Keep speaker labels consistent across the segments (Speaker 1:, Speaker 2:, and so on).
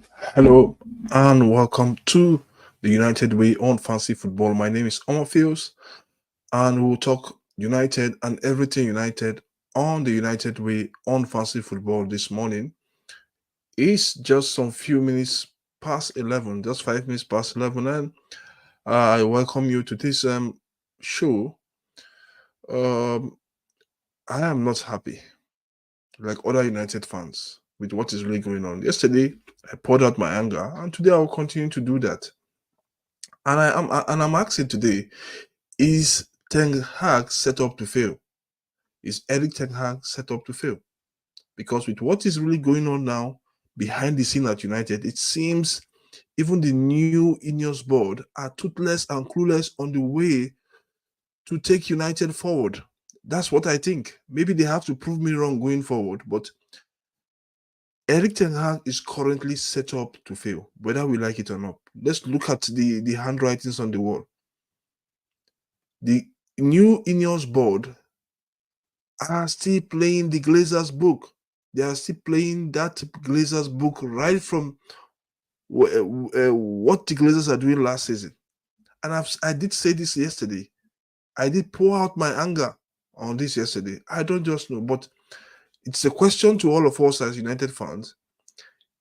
Speaker 1: Hello and welcome to the United Way on Fancy Football. My name is Omofios and we'll talk United and everything United on the United Way on Fancy Football this morning. It's just some few minutes past 11, just 5 minutes past 11, and I welcome you to this show. Um, I am not happy like other United fans with what is really going on. Yesterday, I poured out my anger, and today I will continue to do that. And I'm asking today: is Ten Hag set up to fail? Is Erik Ten Hag set up to fail? Because with what is really going on now behind the scene at United, it seems even the new Ineos board are toothless and clueless on the way to take United forward. That's what I think. Maybe they have to prove me wrong going forward, but Erik Ten Hag is currently set up to fail, whether we like it or not. Let's look at the handwritings on the wall. The new Ineos board are still playing the Glazers book. They are still playing that Glazers book right from what the Glazers are doing last season. And I did say this yesterday. I did pour out my anger on this yesterday. I don't just know, but it's a question to all of us as United fans.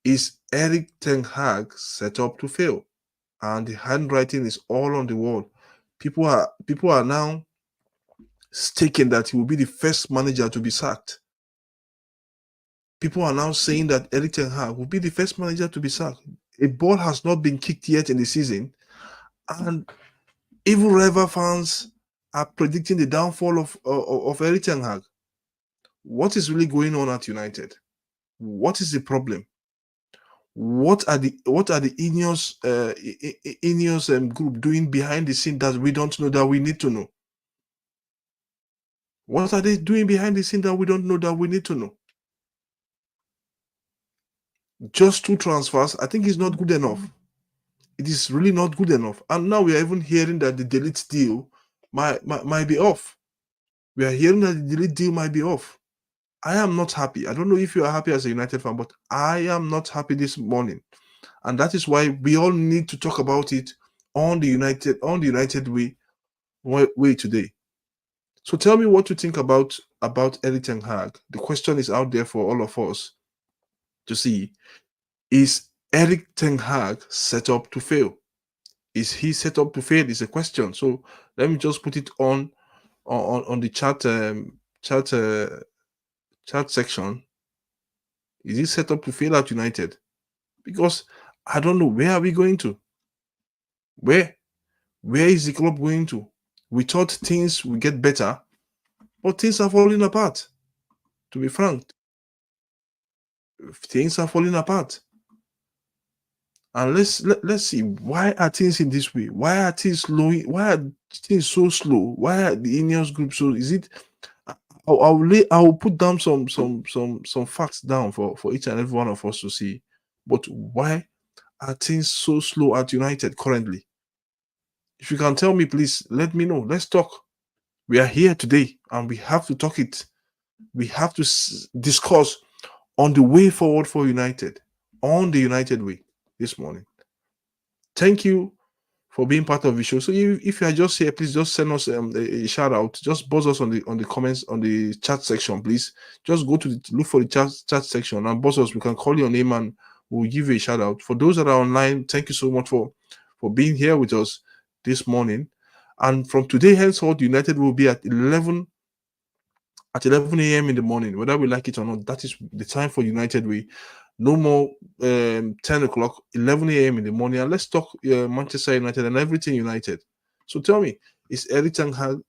Speaker 1: Is Erik Ten Hag set up to fail? And the handwriting is all on the wall. People are now staking that he will be the first manager to be sacked. People are now saying that Erik Ten Hag will be the first manager to be sacked. A ball has not been kicked yet in the season, and even rival fans are predicting the downfall of Erik Ten Hag. What is really going on at United? What is the problem? What are the Ineos group doing behind the scene that we don't know that we need to know? What are they doing behind the scene that we don't know that we need to know? Just two transfers, I think, is not good enough. It is really not good enough. And now we are even hearing that the delete deal might be off. We are hearing that the delete deal might be off. I am not happy. I don't know if you are happy as a United fan, but I am not happy this morning. And that is why we all need to talk about it on the United way today. So tell me what you think about Erik Ten Hag. The question is out there for all of us to see. Is Erik Ten Hag set up to fail? Is he set up to fail? Is a question. So let me just put it on the chat section. Is he set up to fail at United? Because I don't know, where are we going to? Where is the club going to? We thought things would get better, but things are falling apart. To be frank, things are falling apart. And let's see, why are things in this way? Why are things slow? Why are things so slow? Why are the Ineos group so? Is it? I'll put down some facts down for each and every one of us to see. But why are things so slow at United currently? If you can tell me, please let me know. Let's talk. We are here today, and we have to talk it. We have to discuss on the way forward for United, on the United way this morning. Thank you for being part of the show. So if you are just here, please just send us a shout out. Just buzz us on the comments on the chat section, please. Just go to look for the chat section and buzz us. We can call your name and we'll give you a shout out. For those that are online, thank you so much for being here with us this morning. And from today henceforth, United will be at 11 a.m. in the morning, whether we like it or not. That is the time for United Way. No more 10 o'clock, 11 a.m. in the morning. And let's talk Manchester United and everything United. So tell me, is Erik Ten Hag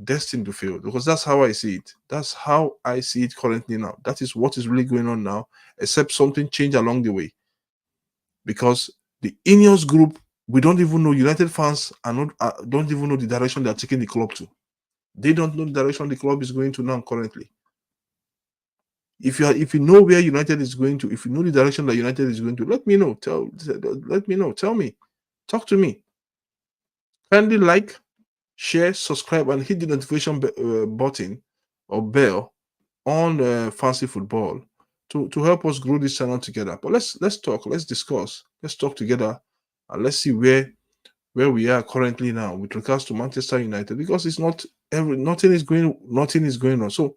Speaker 1: destined to fail? Because that's how I see it. That's how I see it currently now. That is what is really going on now, except something changed along the way. Because the Ineos group, we don't even know. United fans don't even know the direction they are taking the club to. They don't know the direction the club is going to now currently. If you know where United is going to, if you know the direction that United is going to, let me know. Let me know. Tell me. Talk to me. Kindly like, share, subscribe, and hit the notification button or bell on Fancy Football. to help us grow this channel together. But let's talk, let's discuss, let's talk together, and let's see where we are currently now with regards to Manchester United, because it's not nothing is going on. So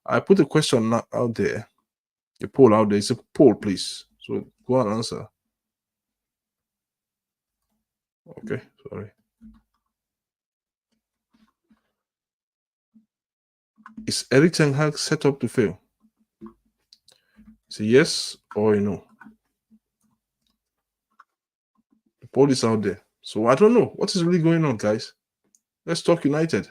Speaker 1: I put a question out there, a poll out there. It's a poll, please. So go and answer. Okay, sorry. Is Erik Ten Hag set up to fail? It's a yes or a no. The poll is out there. So I don't know what is really going on, guys. Let's talk United,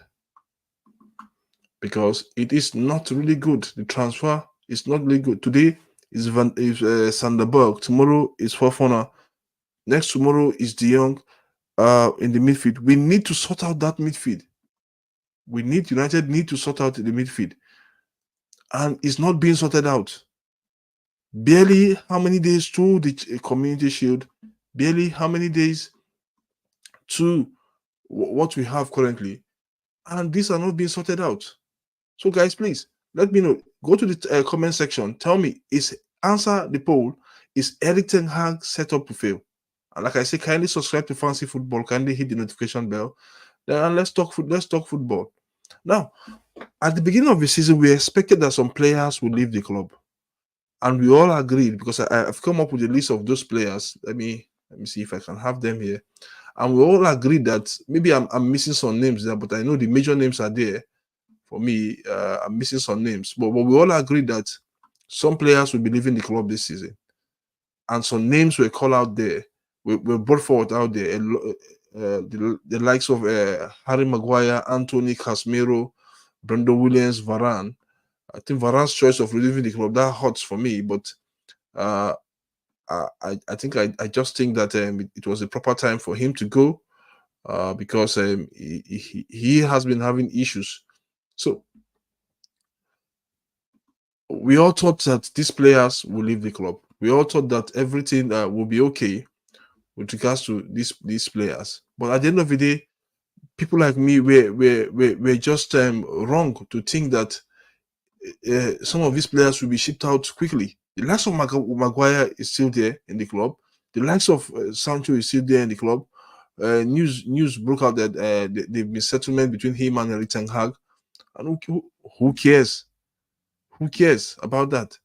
Speaker 1: because it is not really good. The transfer is not really good. Today is Sanderberg. Tomorrow is Fofana. Next tomorrow is De Jong. In the midfield, we need to sort out that midfield. United need to sort out the midfield, and it's not being sorted out. Barely how many days to the Community Shield? Barely how many days to what we have currently, and these are not being sorted out. So, guys, please let me know. Go to the comment section. Tell me, answer the poll. Is Erik Ten Hag set up to fail? And like I say, kindly subscribe to Fancy Football. Kindly hit the notification bell. Then let's talk football. Now, at the beginning of the season, we expected that some players would leave the club, and we all agreed, because I've come up with a list of those players. Let me see if I can have them here. And we all agreed that maybe I'm missing some names there, but I know the major names are there. For me, I'm missing some names, but we all agreed that some players will be leaving the club this season, and some names were called out there. Were brought forward out there. The likes of Harry Maguire, Anthony Casemiro, Brandon Williams, Varane. I think Varane's choice of leaving the club, that hurts for me, but I think I just think that it was the proper time for him to go, because he has been having issues. So we all thought that these players will leave the club. We all thought that everything will be okay with regards to these players. But at the end of the day, people like me were just wrong to think that some of these players will be shipped out quickly. The likes of Maguire is still there in the club. The likes of Sancho is still there in the club. News broke out that there've been settlement between him and Erik Ten Hag. And who cares? Who cares about that?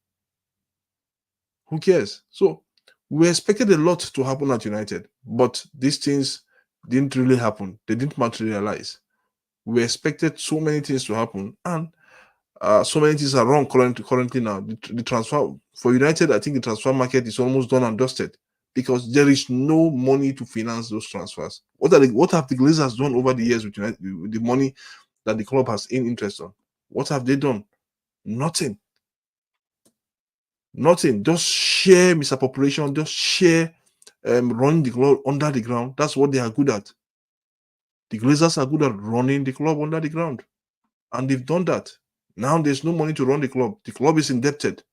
Speaker 1: Who cares? So we expected a lot to happen at United, but these things didn't really happen. They didn't materialize. We expected so many things to happen, and so many things are wrong currently now. The transfer for United, I think the transfer market is almost done and dusted, because there is no money to finance those transfers. What have the Glazers done over the years with United, with the money that the club has in interest on? What have they done? Nothing. Nothing. Just sheer misappropriation, just sheer running the club under the ground. That's what they are good at. The Glazers are good at running the club under the ground, and they've done that. Now there's no money to run the club. The club is indebted.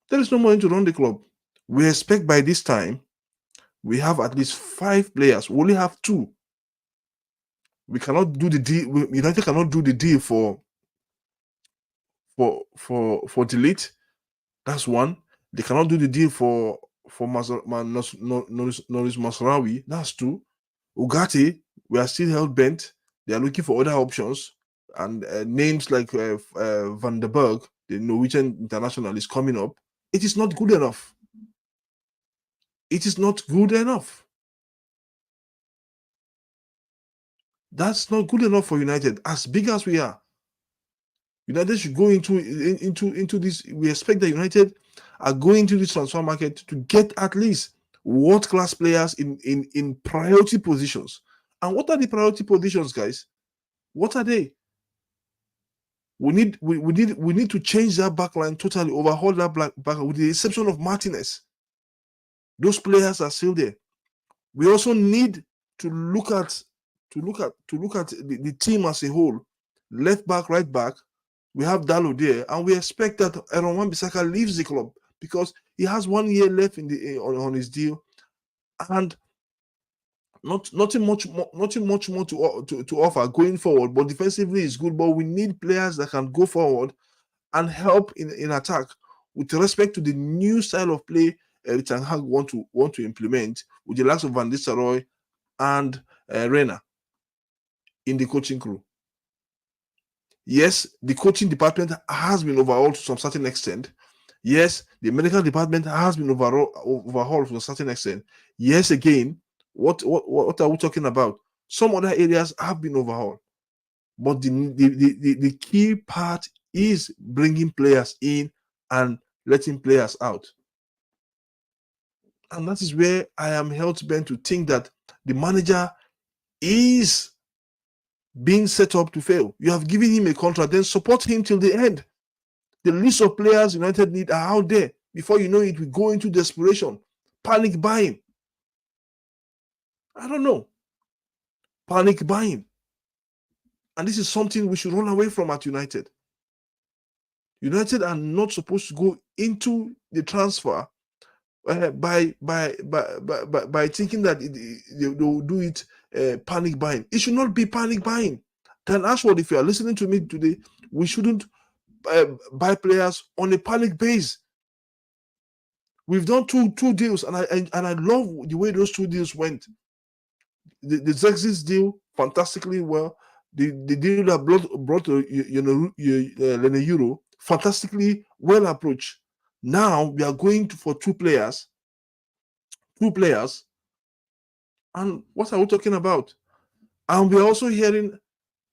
Speaker 1: There is no money to run the club. We expect by this time we have at least 5 players. We only have 2. We cannot do the deal. United cannot do the deal for Delete. That's one. They cannot do the deal for Norris Masraoui. That's 2. Ugarte, we are still held bent. They are looking for other options, and names like Van der Berg, the Norwegian international, is coming up. It is not good enough. It is not good enough. That's not good enough for United. As big as we are, United should go into this. We expect that United are going to this transfer market to get at least world-class players in priority positions. And what are the priority positions, guys? What are they? We need to change that backline totally, overhaul that backline, with the exception of Martinez. Those players are still there. We also need to look at the team as a whole. Left back, right back. We have Dalo there, and we expect that Aaron Wan-Bissaka leaves the club, because he has 1 year left on his deal, and nothing much more to offer going forward. But defensively is good, but we need players that can go forward and help in attack with respect to the new style of play Erik ten Hag want to implement with the likes of Van Nistelrooy and Renner in the coaching crew. Yes, the coaching department has been overhauled to some certain extent. Yes, the medical department has been overhauled to a certain extent. Yes, again, what are we talking about? Some other areas have been overhauled. But the key part is bringing players in and letting players out. And that is where I am held bent to think that the manager is being set up to fail. You have given him a contract, then support him till the end. The list of players United need are out there. Before you know it, we go into desperation, panic buying. I don't know. Panic buying. And this is something we should run away from at United. United are not supposed to go into the transfer by thinking that they will do it panic buying. It should not be panic buying. Then Ashford, if you are listening to me today, we shouldn't buy players on a panic base. We've done two deals, and I love the way those 2 deals went. The Xerxes deal fantastically well. The deal that brought Lene Euro fantastically well approached. Now we are going for 2 players. 2 players. And what are we talking about? And we are also hearing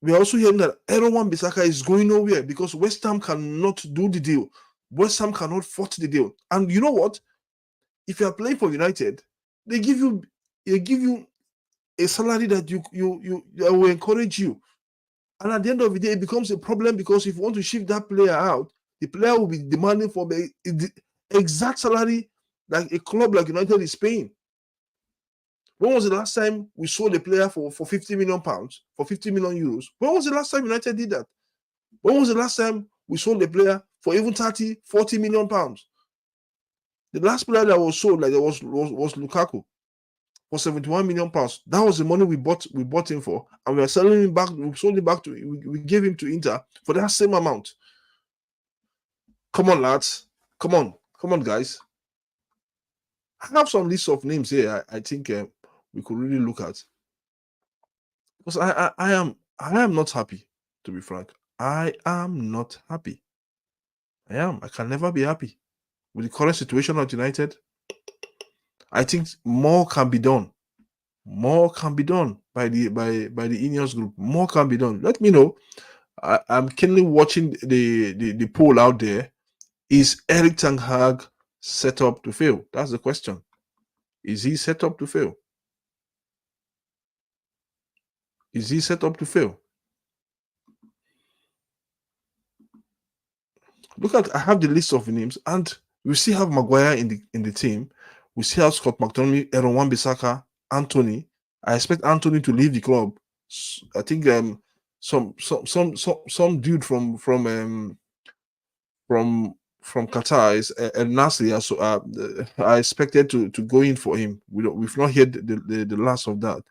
Speaker 1: that Aaron Wan-Bissaka is going nowhere because West Ham cannot do the deal. West Ham cannot foot the deal. And you know what? If you are playing for United, they give you a salary that you will encourage you. And at the end of the day, it becomes a problem because if you want to shift that player out, the player will be demanding for the exact salary like a club like United is paying. When was the last time we sold a player for 50 million pounds, for 50 million euros? When was the last time United did that? When was the last time we sold a player for even 30, 40 million pounds? The last player that was sold like that was Lukaku for 71 million pounds. That was the money we bought him for, and we are selling him back. We sold him back to. We gave him to Inter for that same amount. Come on, lads. Come on, guys. I have some list of names here. I think we could really look at, because I am not happy, to be frank. I am not happy. I can never be happy with the current situation at United. I think more can be done. More can be done by the Ineos group. More can be done. Let me know. I'm keenly watching the poll out there. Is Erik ten Hag set up to fail? That's the question. Is he set up to fail? Is he set up to fail? Look at, I have the list of names, and we still have Maguire in the team. We still have Scott McTominay, Aaron Wan-Bissaka, Anthony. I expect Anthony to leave the club. I think some dude from Qatar is El Nasri. So I expected to go in for him. We've not heard the last of that.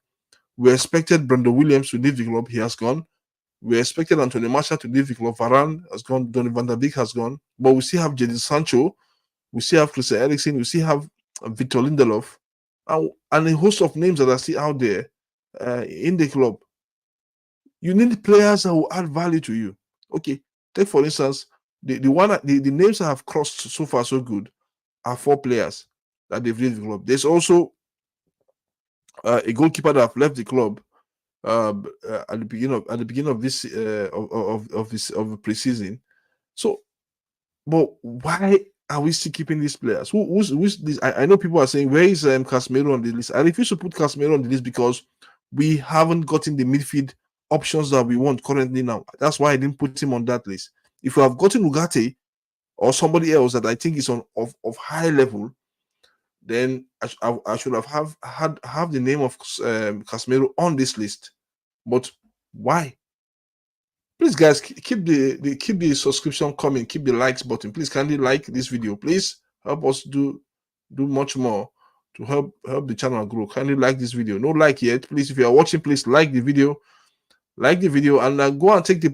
Speaker 1: We expected Brandon Williams to leave the club. He has gone. We expected Anthony Martial to leave the club. Varane has gone. Donny van der Beek has gone. But we still have Jadon Sancho. We still have Christian Eriksen. We still have Victor Lindelof. And a host of names that are still out there in the club. You need players that will add value to you. Okay, take for instance, the names that have crossed so far so good are 4 players that they've left the club. There's also a goalkeeper that have left the club at the beginning of this of the preseason. So, but why are we still keeping these players? Who's this? I know people are saying, where is Casemiro on the list? I refuse to put Casemiro on the list because we haven't gotten the midfield options that we want currently now. That's why I didn't put him on that list. If we have gotten Ugarte or somebody else that I think is of high level, then I should have the name of Casemiro on this list. But why? Please, guys, keep the subscription coming. Keep the likes button. Please kindly like this video. Please help us do much more to help the channel grow. Kindly like this video. No like yet, please. If you are watching, please like the video. Like the video and go and take the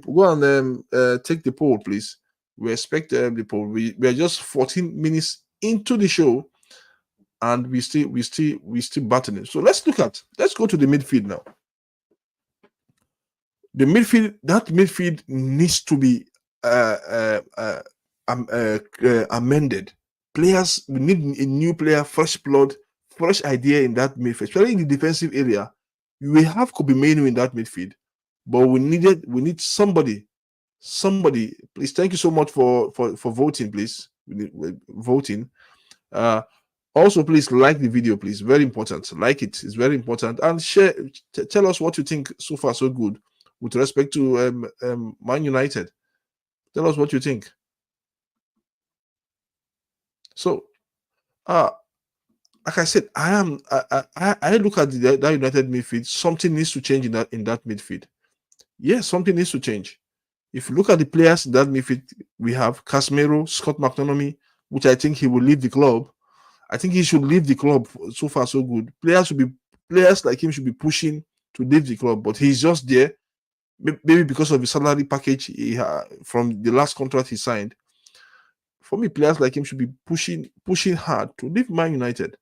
Speaker 1: poll, please. We expect we are just 14 minutes into the show, and we still battling. So let's go to the midfield now. The midfield needs to be amended. Players, we need a new player, fresh blood, fresh idea in that midfield, especially in the defensive area. We have Kobe Mainoo in that midfield, but we need somebody. Please, thank you so much for voting. Please, voting. Also, please like the video, please. Very important. Like it. It's very important. And share. Tell us what you think so far so good with respect to Man United. Tell us what you think. So, like I said, I look at that United midfield. Something needs to change in that midfield. Yes, something needs to change. If you look at the players in that midfield, we have Casemiro, Scott McTominay, which I think he will leave the club. I think he should leave the club. So far, so good. Players like him should be pushing to leave the club, but he's just there, maybe because of the salary package from the last contract he signed. For me, players like him should be pushing hard to leave Man United.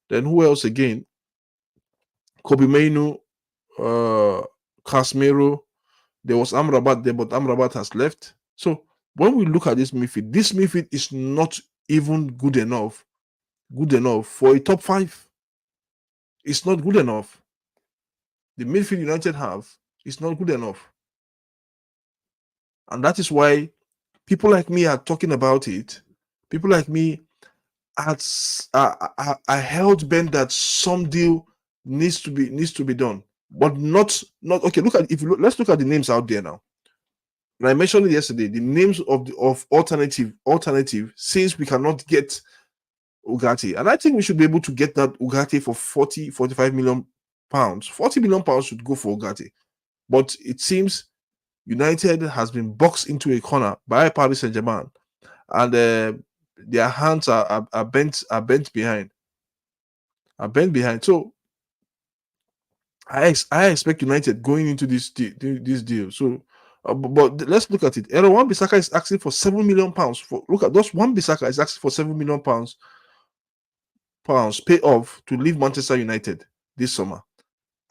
Speaker 1: Then who else again? Kobe Mainoo, Casemiro. There was Amrabat there, but Amrabat has left. So when we look at this midfield is not even good enough for a top 5. It's not good enough. The midfield United have is not good enough. And that is why people like me are talking about it. People like me are held bent that some deal needs to be done, but not okay. Let's look at the names out there now. And I mentioned it yesterday. The names of alternative, since we cannot get Ugarte, and I think we should be able to get that Ugarte for 45 million pounds. 40 million pounds should go for Ugarte, but it seems United has been boxed into a corner by Paris Saint-Germain, and their hands are bent behind. So I expect United going into this deal. So, but let's look at it. Wan-Bissaka is asking for 7 million pounds. Look at those. Wan-Bissaka is asking for 7 million pounds pay off to leave Manchester United this summer,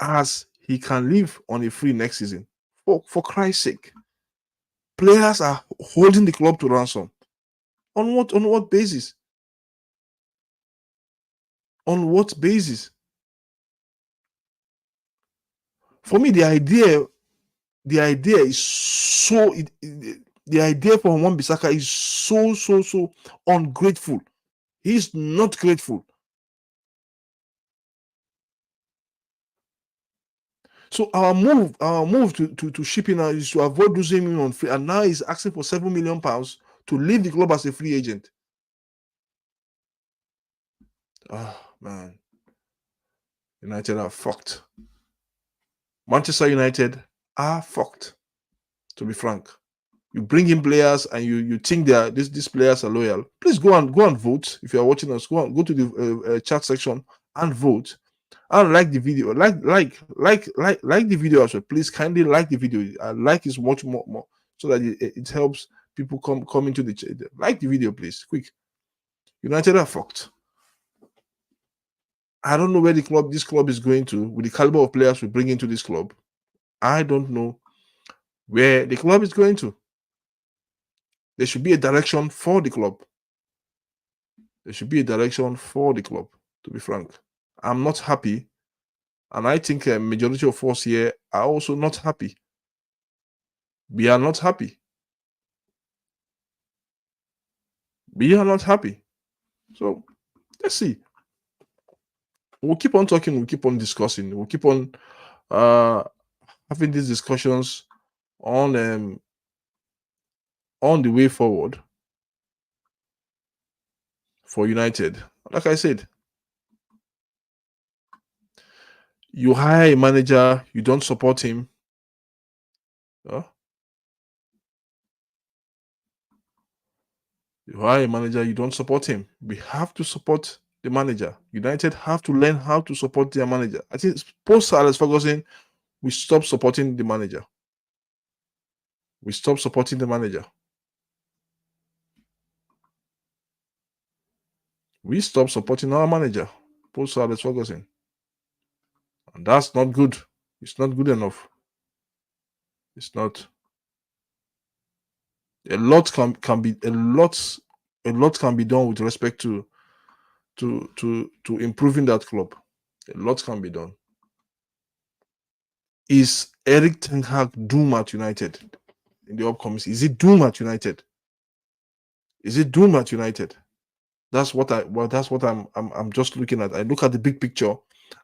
Speaker 1: as he can leave on a free next season. For Christ's sake, players are holding the club to ransom. On what basis? On what basis? For me, the idea is so. The idea for Wan-Bissaka is so ungrateful. He's not grateful. So our move to ship him is to avoid losing him on free, and now he's asking for 7 million pounds to leave the club as a free agent. Oh man, United are fucked. Manchester United are fucked. To be frank, you bring in players and you think these players are loyal. Please go and vote. If you are watching us, go to the chat section and vote. And like the video, like the video as well. Please kindly like the video. Like is much more so that it helps people come into the chat. Like the video, please, quick. United are fucked. I don't know where this club is going to with the caliber of players we bring into this club. I don't know where the club is going to. There should be a direction for the club. There should be a direction for the club. To be frank, I'm not happy. And I think a majority of us here are also not happy. We are not happy. We are not happy. So let's see. We'll keep on talking. We'll keep on discussing. We'll keep on having these discussions on the way forward for United. Like I said, you hire a manager, you don't support him. You hire a manager, you don't support him. We have to support the manager. United have to learn how to support their manager. I think post Alex Ferguson, we stop supporting the manager. We stop supporting the manager. We stopped supporting our manager, post Alex Ferguson. And that's not good. It's not good enough. It's not. A lot can be a lot can be done with respect to improving that club. A lot can be done. Is Erik Ten Hag doomed at United in the upcoming season? Is it doomed at United? Is it doomed at United? That's what I'm just looking at. I look at the big picture,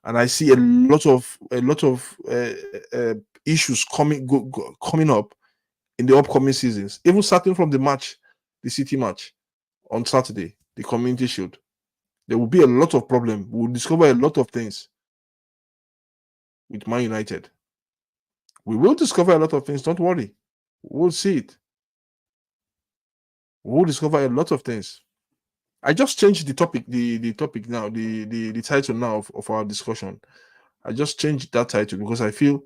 Speaker 1: and I see a lot of issues coming up in the upcoming seasons. Even starting from the City match on Saturday, the Community Shield, there will be a lot of problems. We'll discover a lot of things with Man United. We will discover a lot of things. Don't worry, we'll see it. We'll discover a lot of things. I just changed the topic, the topic now, the title now of our discussion. I just changed that title because I feel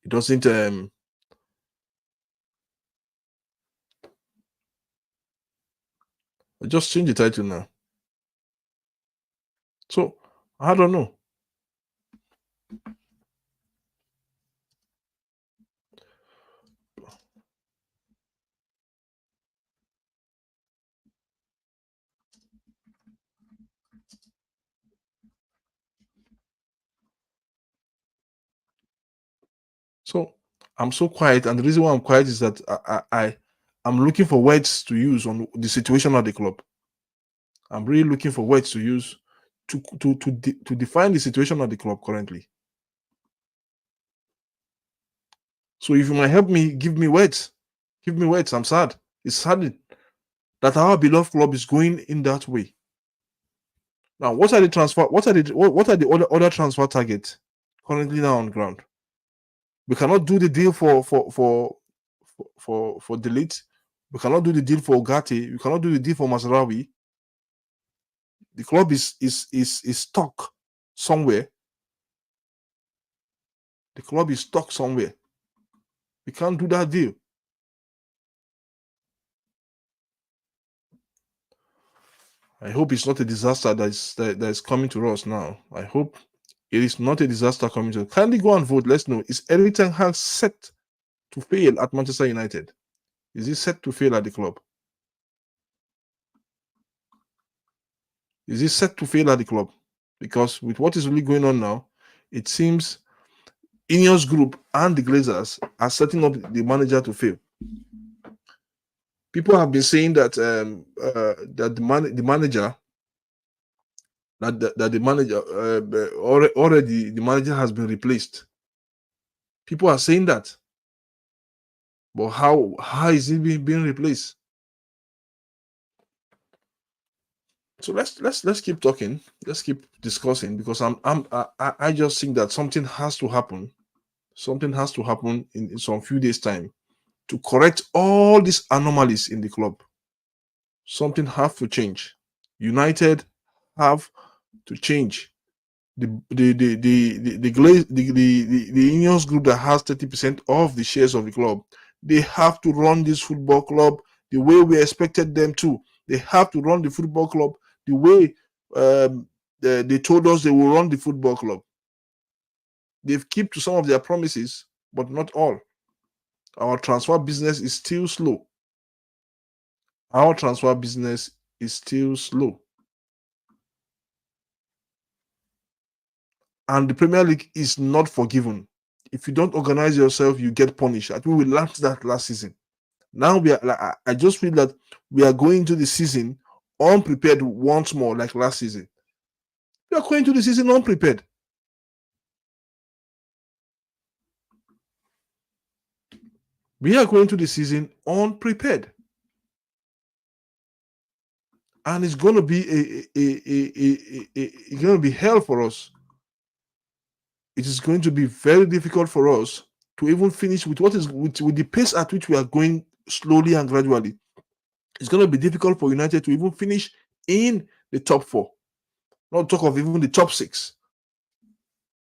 Speaker 1: it doesn't. I just changed the title now. So I don't know. So I'm so quiet, and the reason why I'm quiet is that I'm looking for words to use on the situation at the club. I'm really looking for words to use to define the situation at the club currently. So if you might help me, give me words. Give me words. I'm sad. It's sad that our beloved club is going in that way. Now, what are the transfer? What are the other transfer targets currently now on ground? We cannot do the deal for Delete. We cannot do the deal for Ugarte. We cannot do the deal for Mazraoui. The club is stuck somewhere. The club is stuck somewhere. We can't do that deal. I hope it's not a disaster that is coming to us now. I hope it is not a disaster coming to us. Kindly go and vote. Let's know. Is Erik Ten Hag set to fail at Manchester United? Is he set to fail at the club? Is he set to fail at the club? Because with what is really going on now, it seems Ineos Group and the Glazers are setting up the manager to fail. People have been saying that that the manager already the manager has been replaced. People are saying that, but how is he being replaced? So let's keep talking. Let's keep discussing because I just think that something has to happen. Something has to happen in some few days' time to correct all these anomalies in the club. Something have to change. United have to change. The Ineos Group that has 30% of the shares of the club, they have to run this football club the way we expected them to. They have to run the football club the way they told us they will run the football club. They've kept to some of their promises, but not all. Our transfer business is still slow. Our transfer business is still slow. And the Premier League is not forgiven. If you don't organize yourself, you get punished. I think we learned that last season. Now we are like, I just feel that we are going to the season unprepared once more, like last season. We are going to the season unprepared. We are going to the season unprepared. And it's going to be it's going to be hell for us. It is going to be very difficult for us to even finish with with the pace at which we are going slowly and gradually. It's going to be difficult for United to even finish in the top four. Not talk of even the top six.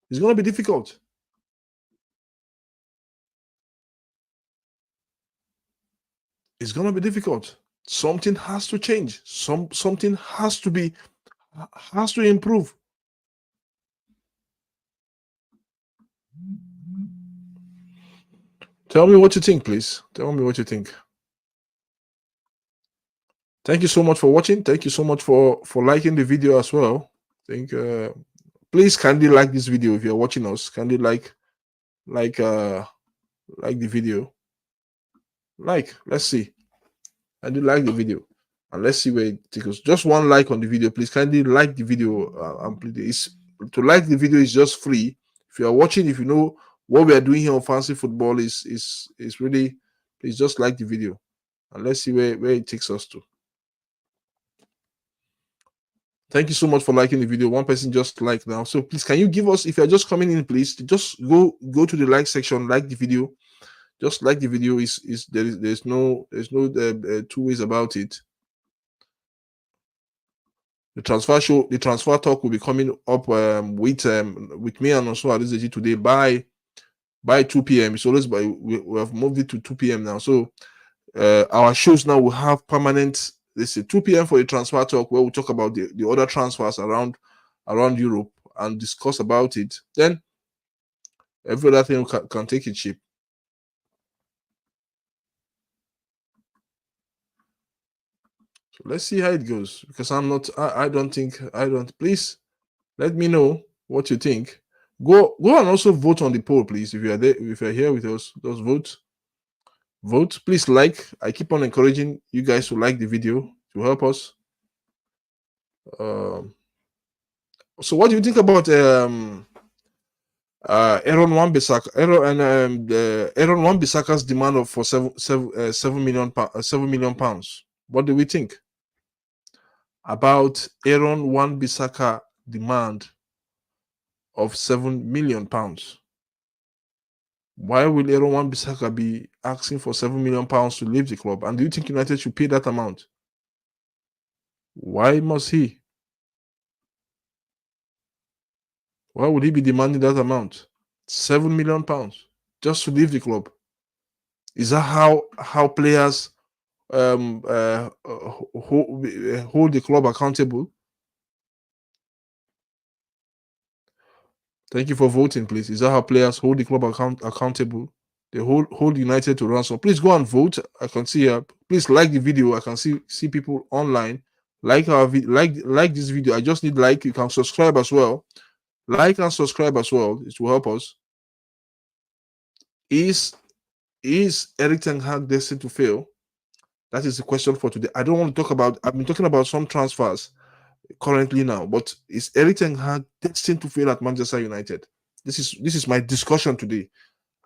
Speaker 1: It's going to be difficult. It's going to be difficult. Something has to change. Something has to improve. Tell me what you think, please. Tell me what you think. Thank you so much for watching. Thank you so much for liking the video as well. Think please kindly like this video if you're watching us. Kindly like like the video. Let's see. Kindly like the video. And let's see where it takes us. Just one like on the video, please. Kindly like the video. And please, to like the video is just free. If you are watching, if you know what we are doing here on Fancy Football is really, please just like the video. And let's see where it takes us to. Thank you so much for liking the video. One person just liked now. So please, can you give us, if you're just coming in, please just go to the like section, like the video. Just like the video. There's no two ways about it. The transfer talk will be coming up with me and also Alizeji today by 2 p.m. It's always we have moved it to 2 p.m. now. So our shows now will have permanent. They say 2 p.m. for a transfer talk where we talk about the other transfers around Europe and discuss about it. Then every other thing can take it cheap. So let's see how it goes, because I don't. Please let me know what you think. Go and also vote on the poll, please. If you are there, if you're here with us, just vote. Please like. I keep on encouraging you guys to like the video to help us. So what do you think about Aaron Wan-Bissaka? Aaron Wan-Bissaka's demand of for 7 million pounds? What do we think about Aaron Wan-Bissaka demand of 7 million pounds? Why will Aaron Wan-Bissaka be asking for 7 million pounds to leave the club? And do you think United should pay that amount? Why must he? Why would he be demanding that amount? 7 million pounds just to leave the club? Is that how players hold the club accountable? Thank you for voting, please. Is that how players hold the club accountable? They hold United to ransom. Please go and vote. I can see here. Please like the video. I can see people online like our like this video. I just need like. You can subscribe as well. Like and subscribe as well. It will help us. Is Erik ten Hag destined to fail? That is the question for today. I don't want to talk about. I've been talking about some transfers currently now, but is Erik ten Hag destined to fail at Manchester United? This is my discussion today,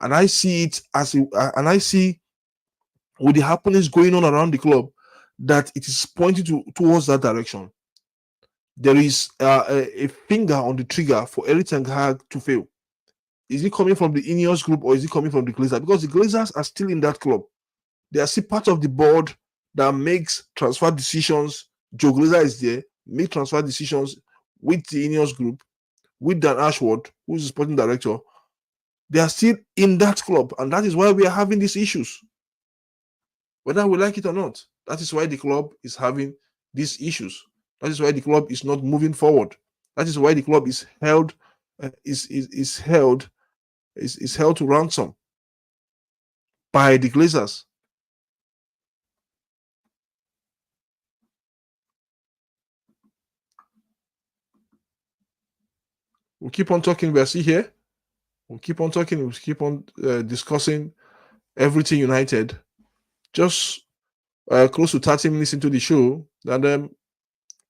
Speaker 1: and I see it and I see with the happenings going on around the club that it is pointing towards that direction. There is a finger on the trigger for Erik ten Hag to fail. Is it coming from the Ineos group or is it coming from the Glazers? Because the Glazers are still in that club. They are still part of the board that makes transfer decisions. Joe Glazer is there, make transfer decisions with the Ineos group, with Dan Ashworth, who is the sporting director. They are still in that club, and that is why we are having these issues. Whether we like it or not, that is why the club is having these issues. That is why the club is not moving forward. That is why the club is held held to ransom by the Glazers. We'll keep on talking. We're still here. We'll keep on talking. We'll keep on discussing everything United. Just close to 30 minutes into the show, and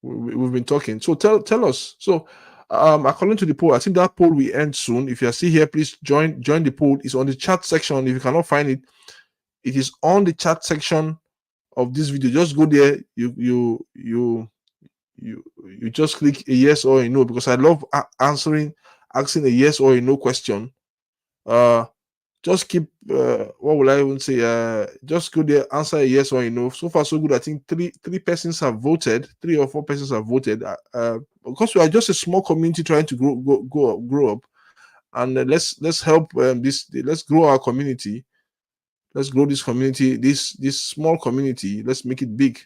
Speaker 1: we've been talking. So tell us. So according to the poll, I think that poll will end soon. If you are still here, please join the poll. It's on the chat section. If you cannot find it, it is on the chat section of this video. Just go there. You just click a yes or a no, because I love asking a yes or a no question. Just keep what will I even say? Just go there, answer a yes or a no. So far, so good. I think three persons have voted. 3 or 4 persons have voted. Because we are just a small community trying to grow up, and let's help let's grow our community. Let's grow this community, this small community. Let's make it big.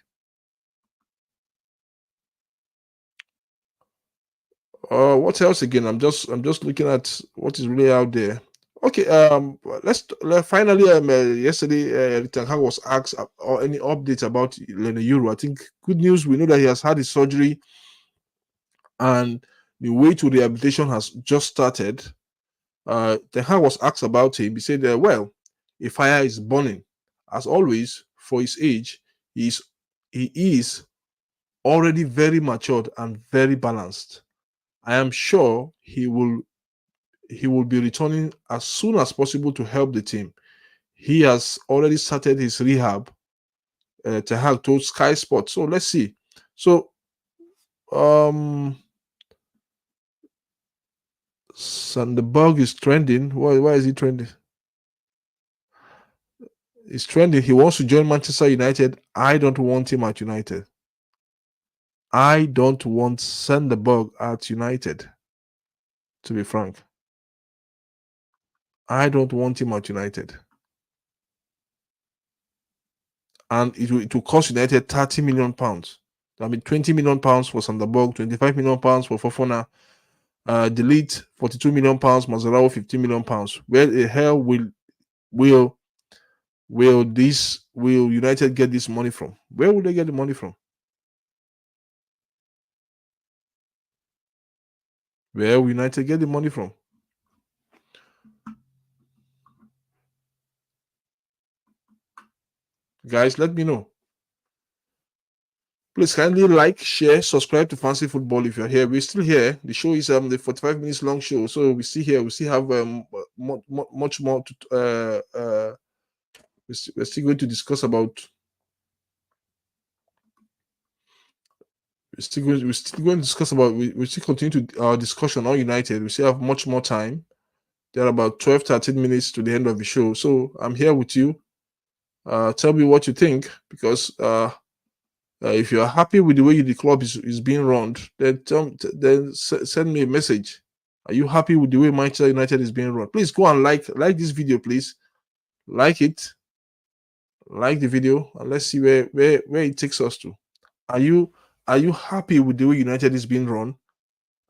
Speaker 1: What else again? I'm just looking at what is really out there. Okay, finally. Yesterday, Ten Hag was asked or any updates about Lena Euro. I think good news. We know that he has had his surgery, and the way to rehabilitation has just started. Ten Hag was asked about him. He said, "Well, a fire is burning. As always, for his age, he is already very matured and very balanced. I am sure he will be returning as soon as possible to help the team. He has already started his rehab." Ten Hag told Sky Sports. So let's see. So um Sandberg is trending. Why is he trending? He's trending. He wants to join Manchester United. I don't want him at United. I don't want Sandberg at United. To be frank, I don't want him at United. And it will cost United 30 million pounds. I mean, 20 million pounds for Sandberg, 25 million pounds for Fofana, Delete 42 million pounds, Mazarawa 15 million pounds. Where the hell will will United get this money from? Where will they get the money from? Where will United get the money from? Guys, let me know. Please kindly like, share, subscribe to Fancy Football if you're here. We're still here. The show is the 45 minutes long show, so we're still here. We still have much more to. We're still going to discuss about. We're still going to discuss about. We still continue to our discussion on United. We still have much more time. There are about 12-13 minutes to the end of the show, so I'm here with you. Tell me what you think, because if you are happy with the way the club is being run, then send me a message. Are you happy with the way Manchester United is being run? Please go and like this video, please. Like it, like the video, and let's see where it takes us to. Are you happy with the way United is being run?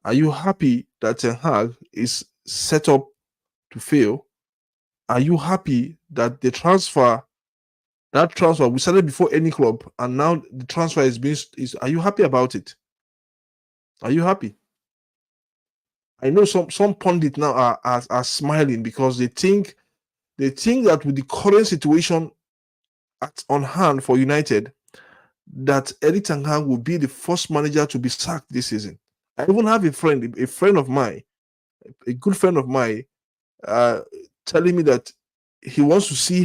Speaker 1: Are you happy that Ten Hag is set up to fail? Are you happy that that transfer we started before any club, and now the transfer is are you happy about it? Are you happy? I know some pundits now are smiling because they think that with the current situation on hand for United, that Erik ten Hag will be the first manager to be sacked this season. I even have a friend of mine, a good friend of mine, uh, telling me that he wants to see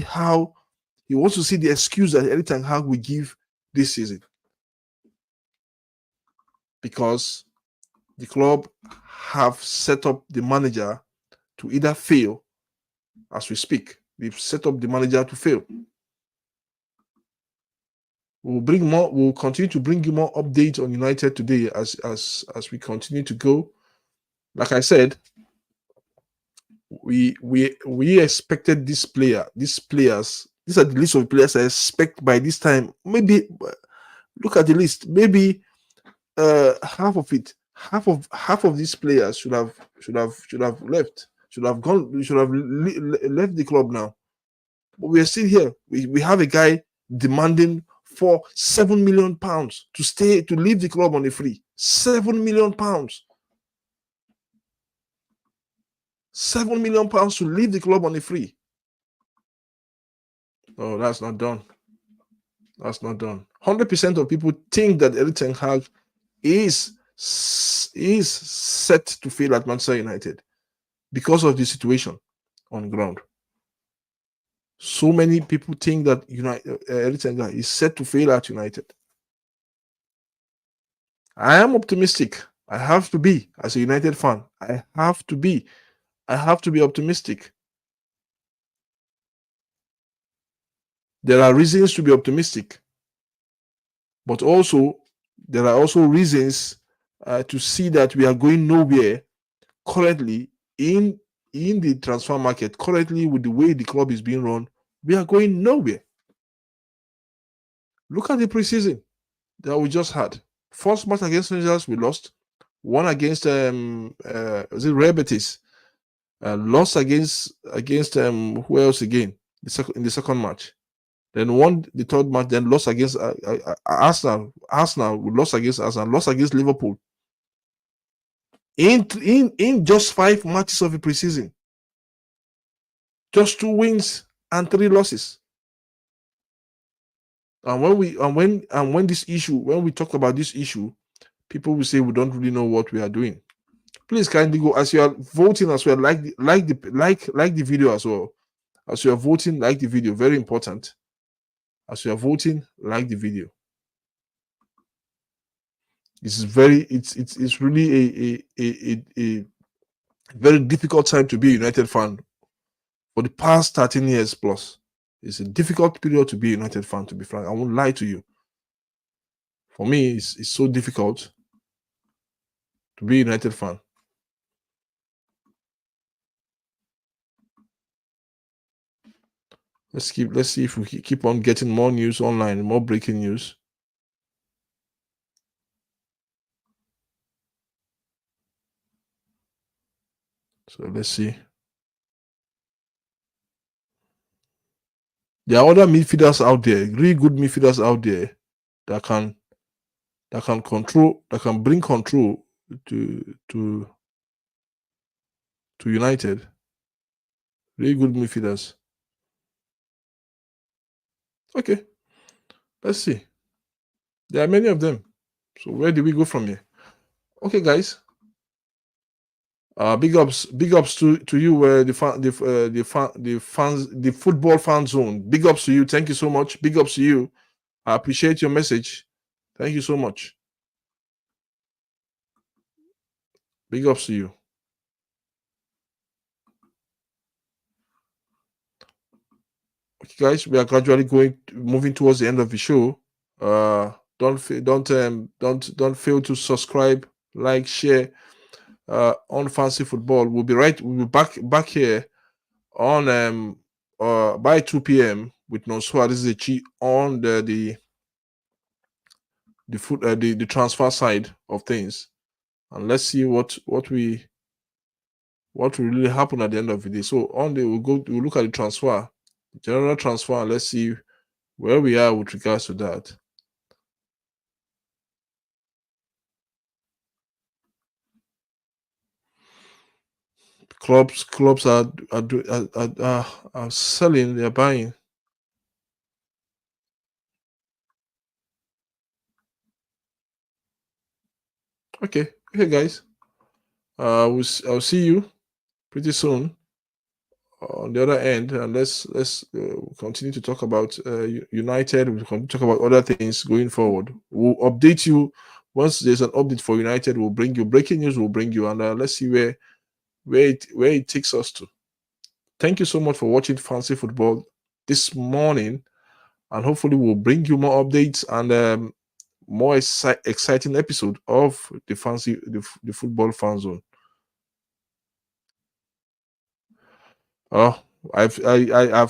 Speaker 1: the excuse that Erik ten Hag will give this season, because the club have set up the manager to either fail as we speak. They've set up the manager to fail. We'll continue to bring you more updates on United today as we continue to go. Like I said, we expected these players. These are the list of players I expect by this time. Maybe look at the list. Maybe half of these players should have left. Should have left the club now. But we are still here. We have a guy demanding for £7 million to leave the club on a free. £7 million. £7 million to leave the club on a free. Oh, that's not done. That's not done. 100% of people think that Erik ten Hag is set to fail at Manchester United because of the situation on ground. So many people think that Erik ten Hag is set to fail at United. I am optimistic. I have to be, as a United fan. I have to be optimistic. There are reasons to be optimistic, but also there are also reasons to see that we are going nowhere currently in the transfer market. Currently, with the way the club is being run, We are going nowhere. Look at the preseason that we just had. First match against Rangers, we lost. One against was it Real Betis? Lost against who else again? In the second match. Then won the third match. Then lost against Arsenal. Arsenal, we lost against Arsenal. Lost against Liverpool. In just 5 matches of the preseason, just 2 wins and 3 losses. And when this issue, when we talk about this issue, people will say we don't really know what we are doing. Please kindly go, as you are voting as well, like the video as well. As you are voting, like the video, very important. As you are voting, like the video. It's really a very difficult time to be a United fan. For the past 13 years plus, it's a difficult period to be a United fan, to be frank. I won't lie to you. For me, it's so difficult to be a United fan. Let's see if we keep on getting more news online, more breaking news. So let's see. There are other midfielders out there, really good midfielders out there that can bring control to United. Really good midfielders. Okay, let's see. There are many of them. So where do we go from here? Okay, guys. Big ups to you, the fans, the football fan zone. Big ups to you. Thank you so much. Big ups to you. I appreciate your message. Thank you so much. Big ups to you. Okay, guys, we are gradually moving towards the end of the show. Don't fail to subscribe, like, share on Fancy Football. We'll be back here on by 2 p.m. with Nosua. This is a Chi on the transfer side of things, and let's see what will really happen at the end of the day. So we'll look at the transfer, general transfer, and let's see where we are with regards to that. Clubs are selling, they're buying. Okay, guys. I'll see you pretty soon on the other end, and let's continue to talk about United. We'll continue to talk about other things going forward. We'll update you once there's an update for United. We'll bring you breaking news. We'll bring you, and let's see where it takes us to. Thank you so much for watching Fancy Football this morning, and hopefully we'll bring you more updates and more exciting episode of the football fan zone. Oh, I've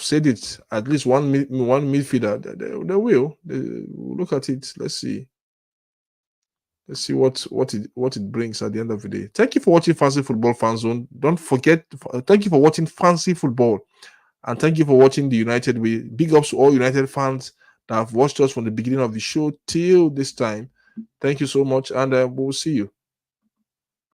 Speaker 1: said it. At least one midfielder. They will. Look at it. Let's see. Let's see what it brings at the end of the day. Thank you for watching Fancy Football Fan Zone. Don't forget. Thank you for watching Fancy Football, and thank you for watching the United Way. Big ups to all United fans that have watched us from the beginning of the show till this time. Thank you so much, and we'll see you.